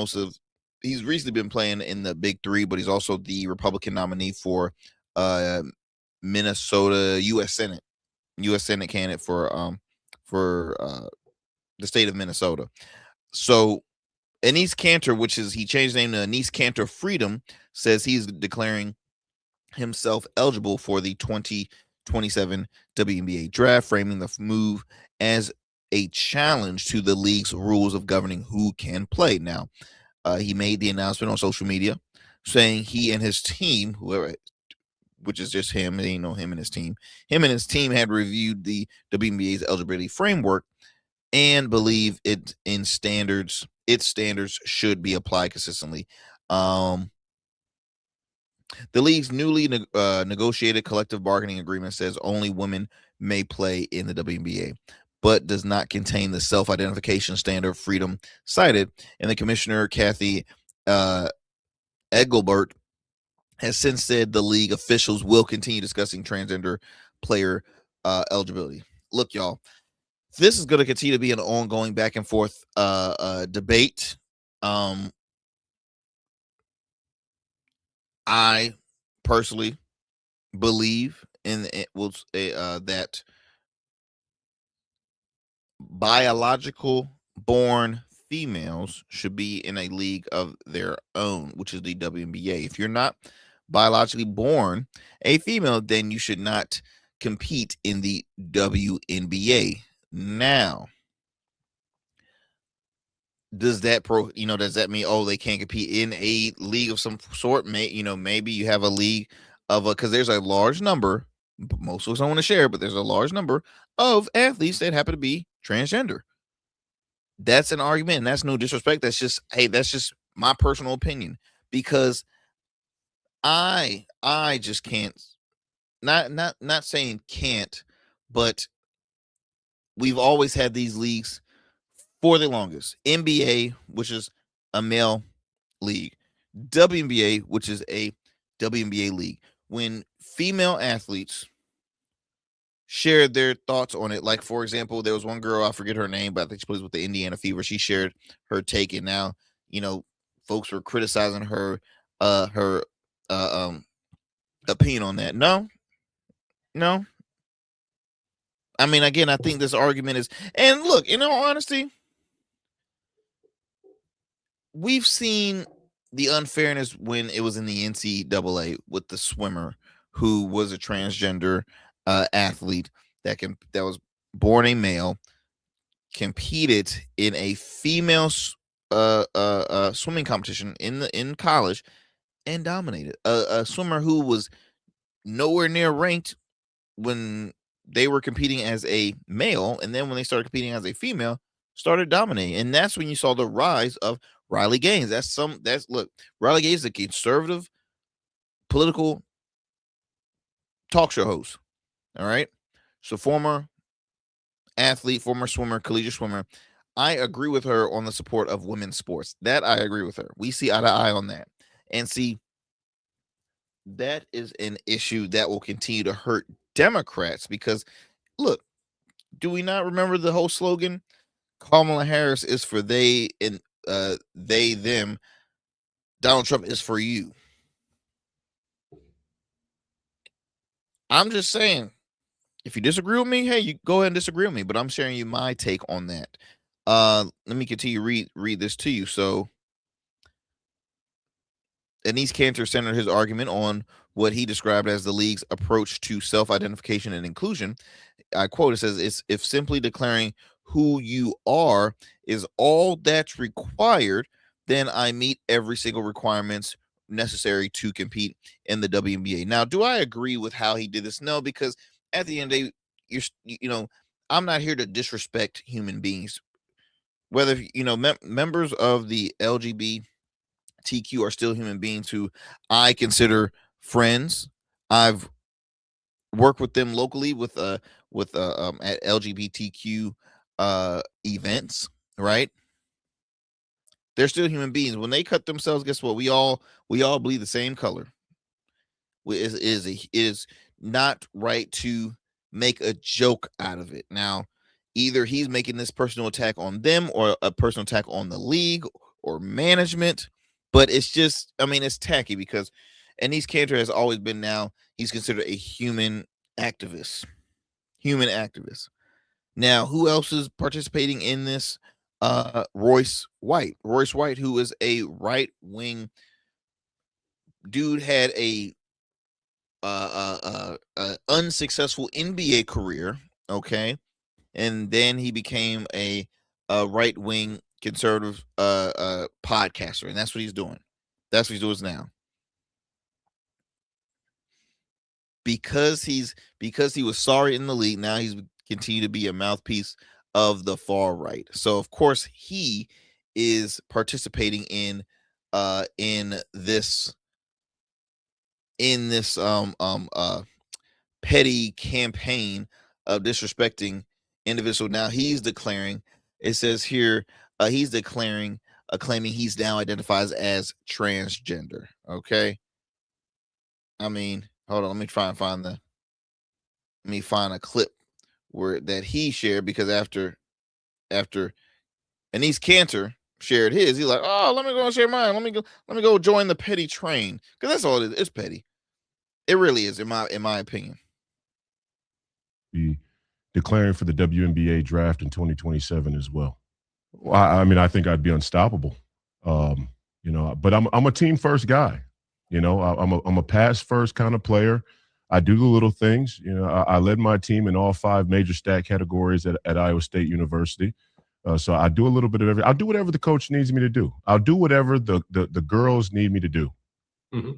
he's recently been playing in the Big Three, but he's also the Republican nominee for Minnesota U.S. Senate candidate for the state of Minnesota. So Anise Cantor, he changed his name to Anise Cantor Freedom, says he's declaring himself eligible for the 2027 WNBA draft, framing the move as a challenge to the league's rules of governing who can play. Now, he made the announcement on social media saying he and his team, which is just him, him and his team had reviewed the WNBA's eligibility framework and believe its standards should be applied consistently. The league's newly negotiated collective bargaining agreement says only women may play in the WNBA, but does not contain the self-identification standard freedom cited. And the commissioner, Kathy Engelbert, has since said the league officials will continue discussing transgender player eligibility. Look, y'all, this is going to continue to be an ongoing back and forth debate. I personally believe that biological born females should be in a league of their own, which is the WNBA. If you're not biologically born a female, then you should not compete in the WNBA. Now, does that mean they can't compete in a league of some sort? Maybe you have a league because there's a large number, most of us don't want to share, but there's a large number of athletes that happen to be transgender. That's an argument, and that's no disrespect. That's just my personal opinion, because I just can't, not saying can't, but we've always had these leagues for the longest. NBA, which is a male league. WNBA, which is a WNBA league. When female athletes shared their thoughts on it, like, for example, there was one girl, I forget her name, but I think she plays with the Indiana Fever. She shared her take, and now, folks were criticizing her opinion on that. No. I mean, again, I think this argument is, and look, in all honesty, we've seen the unfairness when it was in the NCAA with the swimmer who was a transgender athlete that was born a male, competed in a female swimming competition in college and dominated. A swimmer who was nowhere near ranked when they were competing as a male, and then when they started competing as a female, started dominating. And that's when you saw the rise of Riley Gaines. Riley Gaines is a conservative political talk show host. All right. So former athlete, former swimmer, collegiate swimmer. I agree with her on the support of women's sports. That I agree with her. We see eye to eye on that. And see, that is an issue that will continue to hurt Democrats, because look, do we not remember the whole slogan? Kamala Harris is for they, and they, them. Donald Trump is for you. I'm just saying, if you disagree with me, hey, you go ahead and disagree with me, but I'm sharing you my take on that. Let me continue read this to you. So Anise Cantor centered his argument on what he described as the league's approach to self-identification and inclusion. I quote, it says, if simply declaring who you are is all that's required, then I meet every single requirements necessary to compete in the WNBA. Now, do I agree with how he did this? No, because at the end of the day, I'm not here to disrespect human beings. Whether, members of the LGBTQ are still human beings who I consider friends. I've worked with them locally with at LGBTQ events, right? They're still human beings. When they cut themselves, guess what? We all bleed the same color. It is not right to make a joke out of it. Now, either he's making this personal attack on them or a personal attack on the league or management, but it's just, I mean, it's tacky because Enes Kanter has always been, now he's considered a human activist. Now, who else is participating in this? Royce White, who is a right wing dude, had a unsuccessful NBA career, okay, and then he became a right wing conservative podcaster, and that's what he's doing. That's what he's doing now. Because he was sorry in the league, now he's continued to be a mouthpiece of the far right. So of course he is participating in this petty campaign of disrespecting individual. Now he's declaring, it says here, he's declaring, claiming he's now identifies as transgender. Okay. I mean, hold on, let me find a clip where that he shared, because after Enes Kanter shared his, he's like, oh, let me go and share mine. Let me go join the petty train. Because that's all it is. It's petty. It really is, in my opinion. Be declaring for the WNBA draft in 2027 as well. I mean, I think I'd be unstoppable. But I'm a team first guy. I'm a pass first kind of player. I do the little things. I led my team in all 5 major stat categories at Iowa State University. So I do a little bit of everything. I'll do whatever the coach needs me to do. I'll do whatever the girls need me to do. Mm-hmm.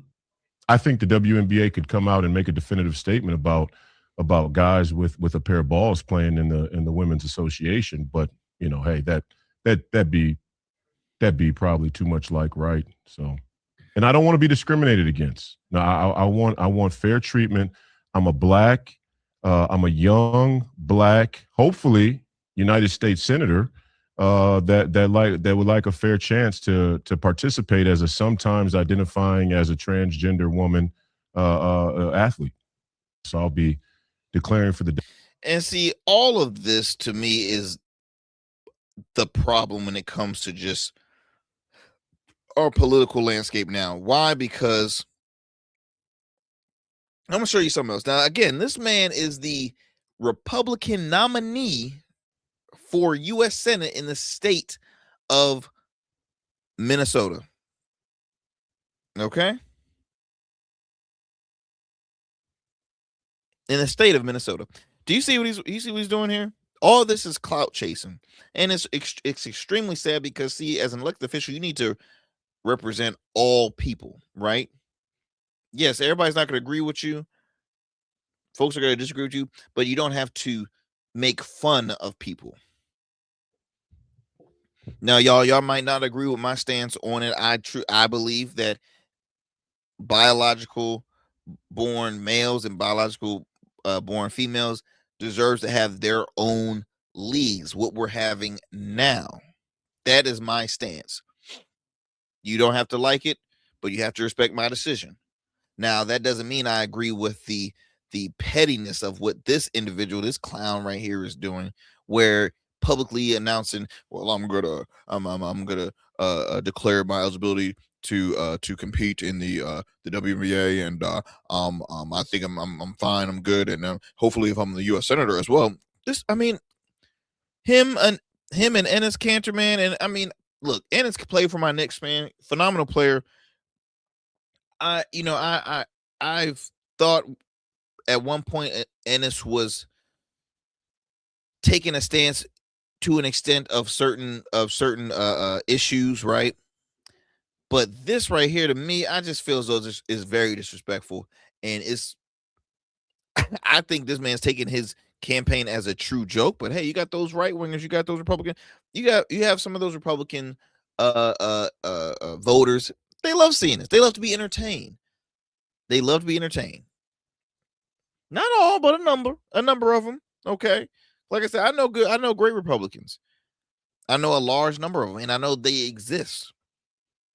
I think the WNBA could come out and make a definitive statement about guys with a pair of balls playing in the women's association. But hey, that'd be probably too much like right. So. And I don't want to be discriminated against. No, I want fair treatment. I'm a black, I'm a young black, hopefully United States senator that would like a fair chance to participate as a sometimes identifying as a transgender woman athlete. So I'll be declaring for the. And see, all of this to me is the problem when it comes to just our political landscape now. Why? Because I'm going to show you something else. Now, again, this man is the Republican nominee for U.S. Senate in the state of Minnesota. Okay? In the state of Minnesota. Do you see what he's doing here? All this is clout chasing. And it's extremely sad because, see, as an elected official, you need to represent all people, right? Yes, everybody's not going to agree with you. Folks are going to disagree with you, but you don't have to make fun of people. Now, y'all might not agree with my stance on it. I believe that biological born males and biological born females deserves to have their own leagues, what we're having now. That is my stance. You don't have to like it, but you have to respect my decision. Now, that doesn't mean I agree with the pettiness of what this individual, this clown right here, is doing, where publicly announcing, well, I'm gonna declare my eligibility to compete in the WNBA, and I think I'm fine, I'm good, and hopefully if I'm the U.S. Senator as well. This, I mean, him and Enes Kanter, man, and I mean, look, Enes played for my Knicks, man, phenomenal player. I've thought at one point Enes was taking a stance to an extent of certain issues, right? But this right here, to me, I just feel as though this is very disrespectful, and I think this man's taking his campaign as a true joke. But hey, you got those right wingers, you got those Republican, you have some of those Republican voters. They love seeing this. They love to be entertained. Not all, but a number of them. Okay, like I said, I know great Republicans. I know a large number of them, and I know they exist.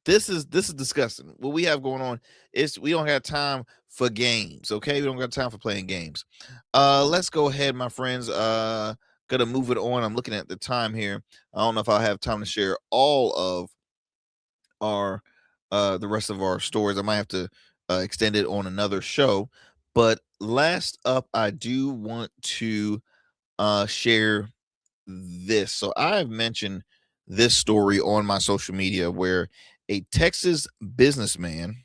This is disgusting. What we have going on is we don't have time for games. Okay, we don't got time for playing games. Let's go ahead, my friends. Gonna move it on. I'm looking at the time here. I don't know if I'll have time to share all of our the rest of our stories. I might have to extend it on another show. But last up, I do want to share this. So I've mentioned this story on my social media where a Texas businessman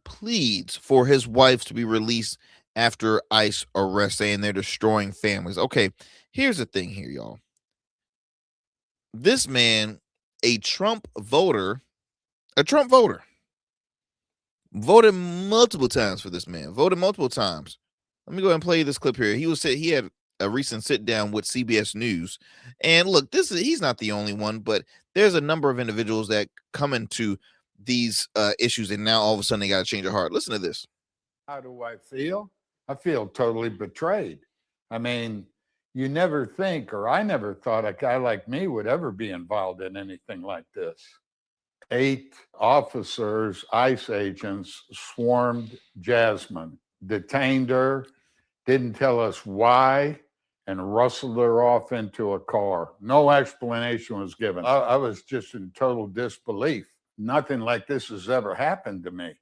pleads for his wife to be released after ICE arrest, saying they're destroying families. Okay, here's the thing here, y'all. This man, a Trump voter, voted multiple times for this man, voted multiple times. Let me go ahead and play this clip here. He had a recent sit down with CBS News. And look, he's not the only one, but there's a number of individuals that come into these issues and now all of a sudden they got to change their heart. Listen to this. How do I feel? I feel totally betrayed. I mean, you never think, or I never thought a guy like me would ever be involved in anything like this. 8 officers, ICE agents, swarmed Jasmine, detained her, didn't tell us why, and rustled her off into a car. No explanation was given. I was just in total disbelief. Nothing like this has ever happened to me.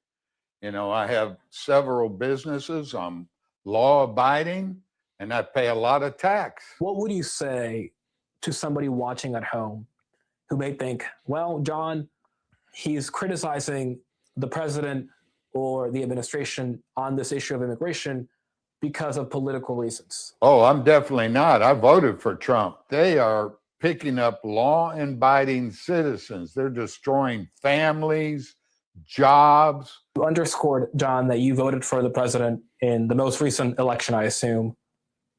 You know, I have several businesses. I'm law-abiding, and I pay a lot of tax. What would you say to somebody watching at home who may think, well, John, he's criticizing the president or the administration on this issue of immigration because of political reasons? Oh, I'm definitely not. I voted for Trump. They are picking up law-abiding citizens. They're destroying families, jobs. You underscored, John, that you voted for the president in the most recent election, I assume.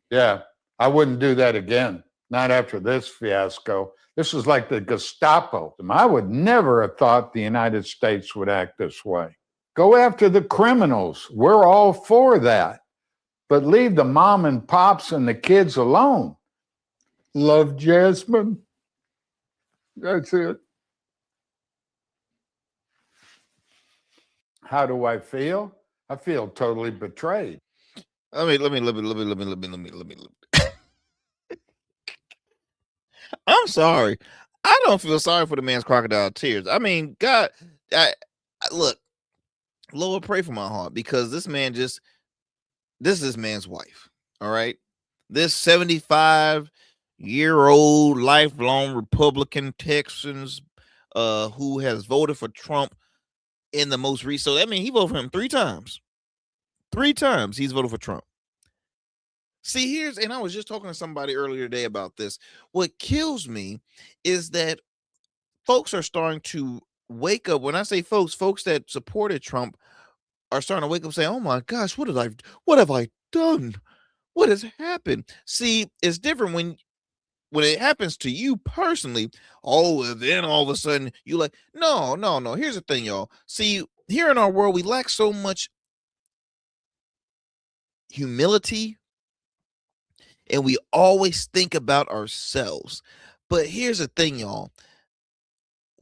Yeah, I wouldn't do that again. Not after this fiasco. This is like the Gestapo. I would never have thought the United States would act this way. Go after the criminals. We're all for that. But leave the mom and pops and the kids alone. Love, Jasmine. That's it. How do I feel? I feel totally betrayed. Let me. I'm sorry. I don't feel sorry for the man's crocodile tears. I mean, God, look, Lord, pray for my heart, because this is this man's wife. All right. This 75-year-old lifelong Republican Texans who has voted for Trump in the most recent. So, I mean, he voted for him 3 times. 3 times he's voted for Trump. See, and I was just talking to somebody earlier today about this. What kills me is that folks are starting to wake up. When I say folks that supported Trump are starting to wake up saying, oh my gosh, what have I done? What has happened? See, it's different when it happens to you personally. Oh, and then all of a sudden you like, no. Here's the thing, y'all. See, here in our world, we lack so much humility, and we always think about ourselves. But here's the thing, y'all.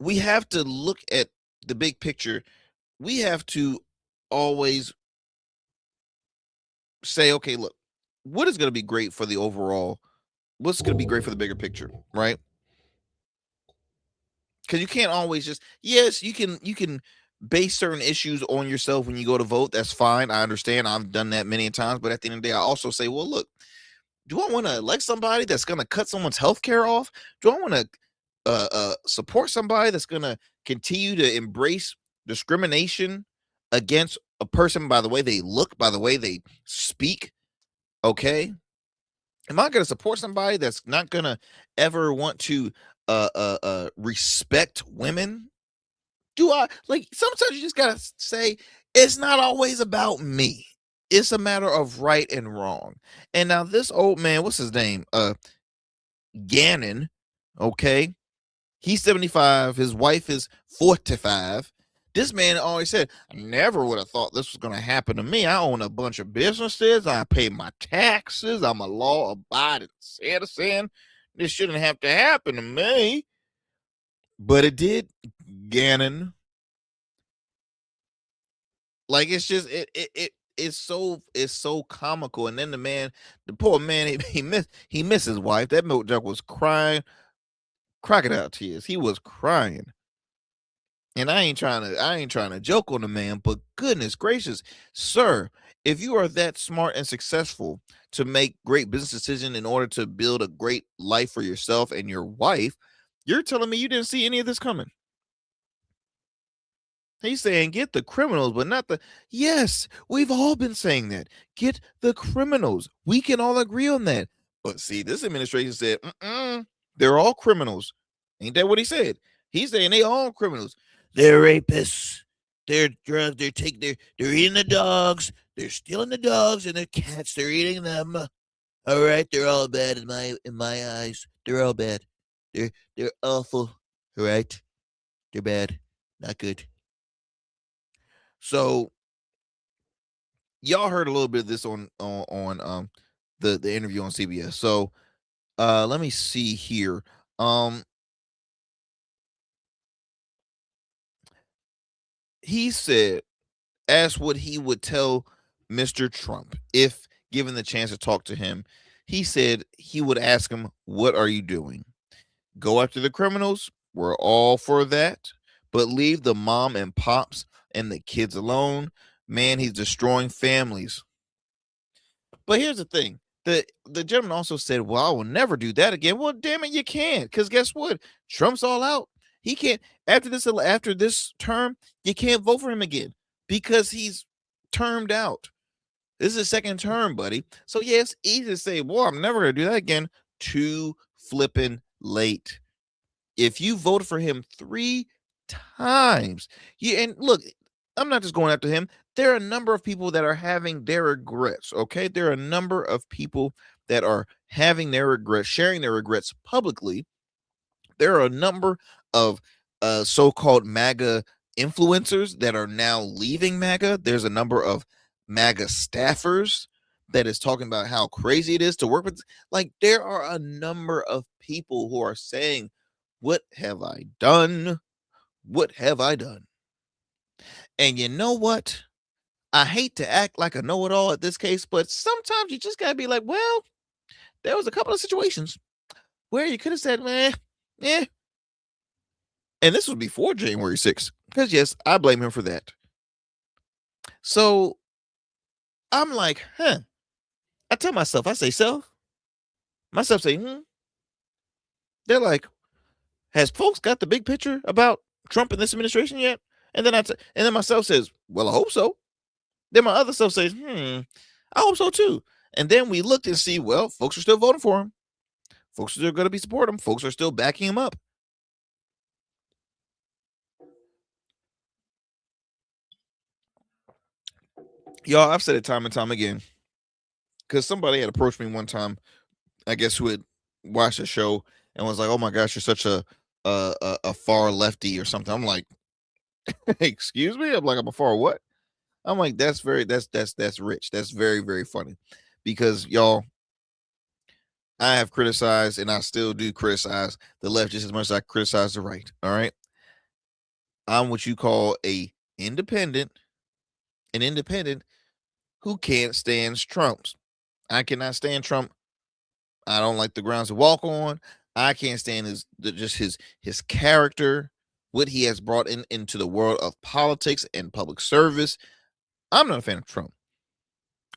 We have to look at the big picture. We have to always say, okay, look, what is going to be great for the overall? What's going to be great for the bigger picture, right? Because you can't always just, yes, you can base certain issues on yourself when you go to vote. That's fine. I understand. I've done that many times. But at the end of the day, I also say, well, look, do I want to elect somebody that's going to cut someone's health care off? Do I want to support somebody that's going to continue to embrace discrimination against a person by the way they look, by the way they speak? Okay. Am I going to support somebody that's not going to ever want to respect women? Do I sometimes you just got to say it's not always about me. It's a matter of right and wrong. And now this old man, what's his name? Gannon. Okay. He's 75. His wife is 45. This man always said, I never would have thought this was going to happen to me. I own a bunch of businesses. I pay my taxes. I'm a law-abiding citizen. This shouldn't have to happen to me. But it did, Gannon. Like, it's just it's so comical. And then the poor man, he missed his wife. That milk jug was crying, crocodile tears. He was crying. And I ain't trying to joke on the man, but goodness gracious, sir, if you are that smart and successful to make great business decisions in order to build a great life for yourself and your wife, you're telling me you didn't see any of this coming. He's saying get the criminals, but not the... Yes, we've all been saying that. Get the criminals. We can all agree on that. But see, this administration said, they're all criminals. Ain't that what he said? He's saying they all criminals. They're rapists. They're drugs. They're eating the dogs. They're stealing the dogs and the cats. They're eating them. All right, they're all bad in my eyes. They're all bad. They're awful. All right, they're bad. Not good. So y'all heard a little bit of this on the interview on CBS. So let me see here. He said, asked what he would tell Mr. Trump if given the chance to talk to him. He said he would ask him, what are you doing? Go after the criminals. We're all for that. But leave the mom and pops and the kids alone. Man, he's destroying families. But here's the thing. The gentleman also said, well, I will never do that again. Well, damn it, you can't. Because guess what? Trump's all out. He can't. After this term, you can't vote for him again because he's termed out. This is his second term, buddy. So yeah, it's easy to say, well, I'm never going to do that again. Too flipping late. If you voted for him 3 times, and look, I'm not just going after him. There are a number of people that are having their regrets. Okay, there are a number of people that are having their regrets, sharing their regrets publicly. There are a number of so-called MAGA influencers that are now leaving MAGA. There's a number of MAGA staffers that is talking about how crazy it is to work with. Like, there are a number of people who are saying, what have I done? What have I done? And you know what? I hate to act like a know-it-all at this case, but sometimes you just got to be like, well, there was a couple of situations where you could have said, man, yeah. And this was before January 6th. Because, yes, I blame him for that. So I'm like, I tell myself, I say, self. Myself say, They're like, has folks got the big picture about Trump and this administration yet? And then myself says, well, I hope so. Then my other self says, I hope so too. And then we looked and see, well, folks are still voting for him. Folks are still going to be supporting him. Folks are still backing him up. Y'all, I've said it time and time again. Because somebody had approached me one time, I guess, who had watched the show and was like, oh my gosh, you're such a far lefty or something. I'm like, excuse me? I'm like, I'm a far what? I'm like, that's rich. That's very, very funny. Because y'all, I have criticized, and I still do criticize the left just as much as I criticize the right. All right. I'm what you call an independent who can't stand Trumps. I cannot stand Trump. I don't like the grounds to walk on. I can't stand his character, what he has brought into the world of politics and public service. I'm not a fan of Trump.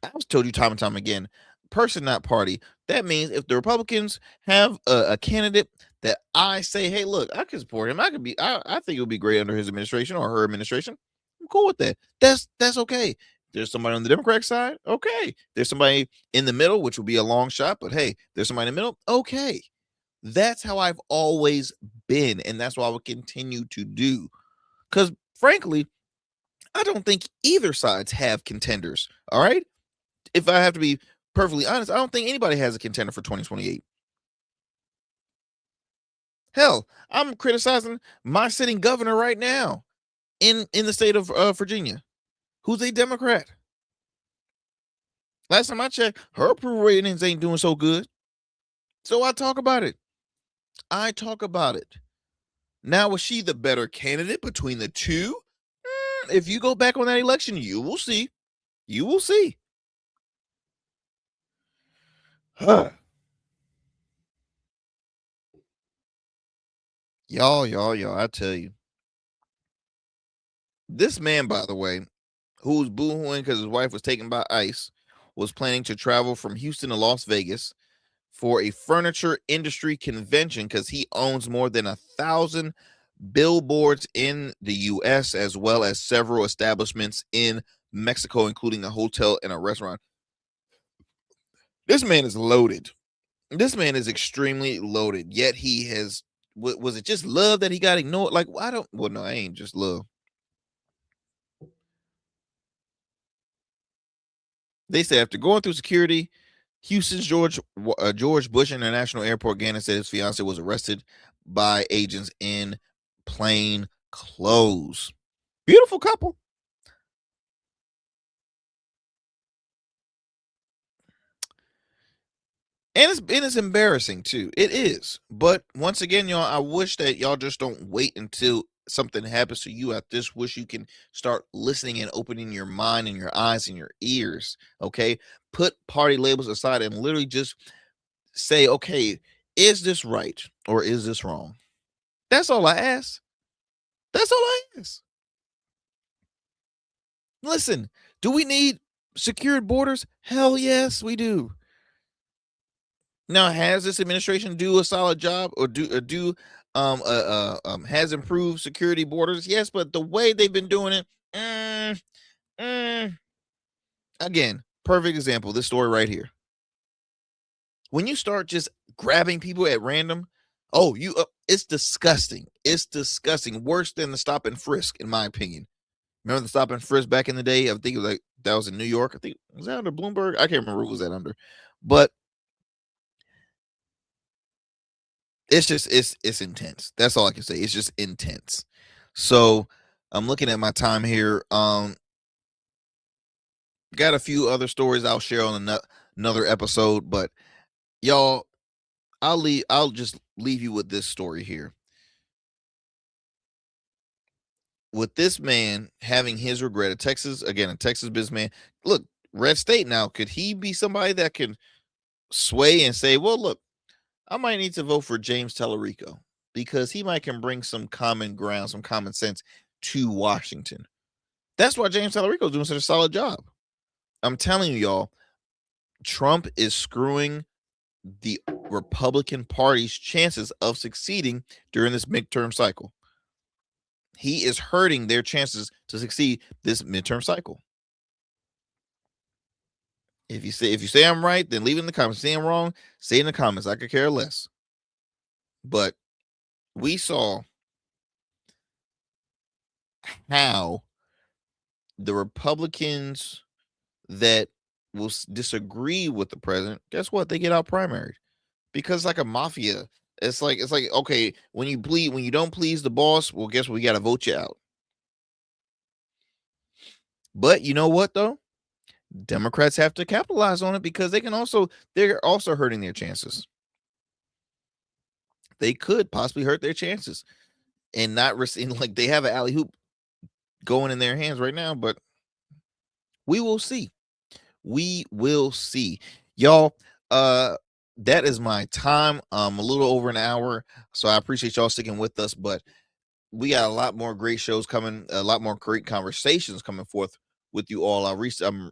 I've told you time and time again, person, not party. That means if the Republicans have a candidate that I say, hey, look, I can support him. I think it would be great under his administration or her administration. I'm cool with that. That's okay. There's somebody on the Democratic side. Okay. There's somebody in the middle, which will be a long shot, but hey, there's somebody in the middle. Okay. That's how I've always been. And that's what I will continue to do. Because frankly, I don't think either sides have contenders. All right. If I have to be perfectly honest, I don't think anybody has a contender for 2028. Hell, I'm criticizing my sitting governor right now in the state of Virginia, who's a Democrat. Last time I checked, her approval ratings ain't doing so good. So I talk about it. I talk about it. Now, was she the better candidate between the two? If you go back on that election, you will see. You will see. Y'all, I tell you. This man, by the way, who's boohooing because his wife was taken by ICE, was planning to travel from Houston to Las Vegas for a furniture industry convention because he owns more than 1,000 billboards in the U.S. as well as several establishments in Mexico, including a hotel and a restaurant. This man is loaded. This man is extremely loaded. Yet he has, was it just love that he got ignored? Like, no, I ain't just love. They say after going through security, Houston's George Bush International Airport, Gannon said his fiance was arrested by agents in plain clothes. Beautiful couple. And it's embarrassing too. It is. But once again, y'all, I wish that y'all just don't wait until something happens to you. I just wish you can start listening and opening your mind and your eyes and your ears. Okay. Put party labels aside and literally just say, okay, is this right or is this wrong? That's all I ask. That's all I ask. Listen, do we need secured borders? Hell yes, we do. Now, has this administration do a solid job or has improved security borders? Yes, but the way they've been doing it, again, perfect example, this story right here. When you start just grabbing people at random, it's disgusting. It's disgusting. Worse than the stop and frisk, in my opinion. Remember the stop and frisk back in the day? I think it was like that was in New York. I think was that under Bloomberg? I can't remember who was that under, but it's just it's intense. That's all I can say. It's just intense. So I'm looking at my time here. Got a few other stories I'll share on another episode, but y'all, I'll just leave you with this story here. With this man having his regret, a Texas businessman. Look, red state now. Could he be somebody that can sway and say, well, look, I might need to vote for James Tallarico because he might can bring some common ground, some common sense to Washington. That's why James Tallarico is doing such a solid job. I'm telling you, y'all, Trump is screwing the Republican Party's chances of succeeding during this midterm cycle. He is hurting their chances to succeed this midterm cycle. If you say I'm right, then leave it in the comments. Say I'm wrong, say it in the comments. I could care less. But we saw how the Republicans that will disagree with the president, guess what? They get out primaried because it's like a mafia. It's like okay, when you don't please the boss, well, guess what? We got to vote you out. But you know what though? Democrats have to capitalize on it because they're also hurting their chances. They could possibly hurt their chances and not receive, like they have an alley hoop going in their hands right now, but we will see. We will see. Y'all, that is my time. A little over an hour, so I appreciate y'all sticking with us, but we got a lot more great shows coming, a lot more great conversations coming forth with you all. I'm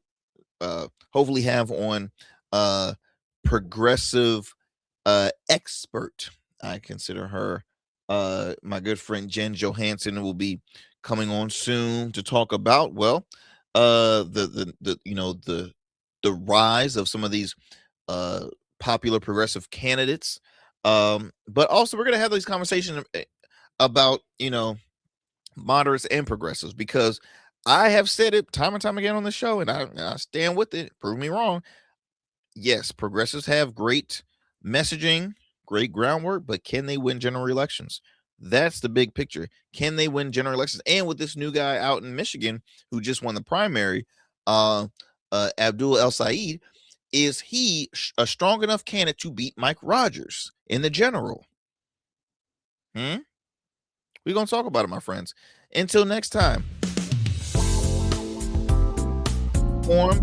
hopefully have on progressive expert. I consider her my good friend Jen Johansson will be coming on soon to talk about the rise of some of these popular progressive candidates, but also we're going to have these conversations about moderates and progressives, because I have said it time and time again on the show, and I stand with it. Prove me wrong. Yes, progressives have great messaging, great groundwork, but can they win general elections? That's the big picture. Can they win general elections? And with this new guy out in Michigan who just won the primary, Abdul El Said, is he a strong enough candidate to beat Mike Rogers in the general? We're going to talk about it, my friends. Until next time.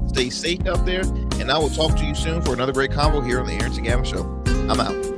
Stay safe out there, and I will talk to you soon for another great convo here on the Arrington Gavin Show. I'm out.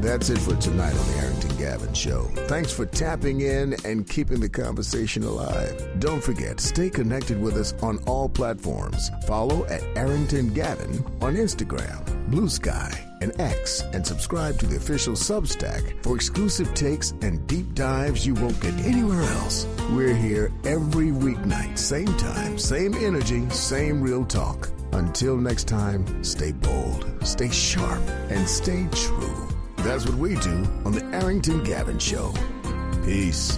That's it for tonight on the Arrington Gavin Show. Thanks for tapping in and keeping the conversation alive. Don't forget, stay connected with us on all platforms. Follow at Arrington Gavin on Instagram, Blue Sky, and X, and subscribe to the official Substack for exclusive takes and deep dives you won't get anywhere else. We're here every weeknight, same time, same energy, same real talk. Until next time, stay bold, stay sharp, and stay true. That's what we do on the Arrington Gavin Show. Peace.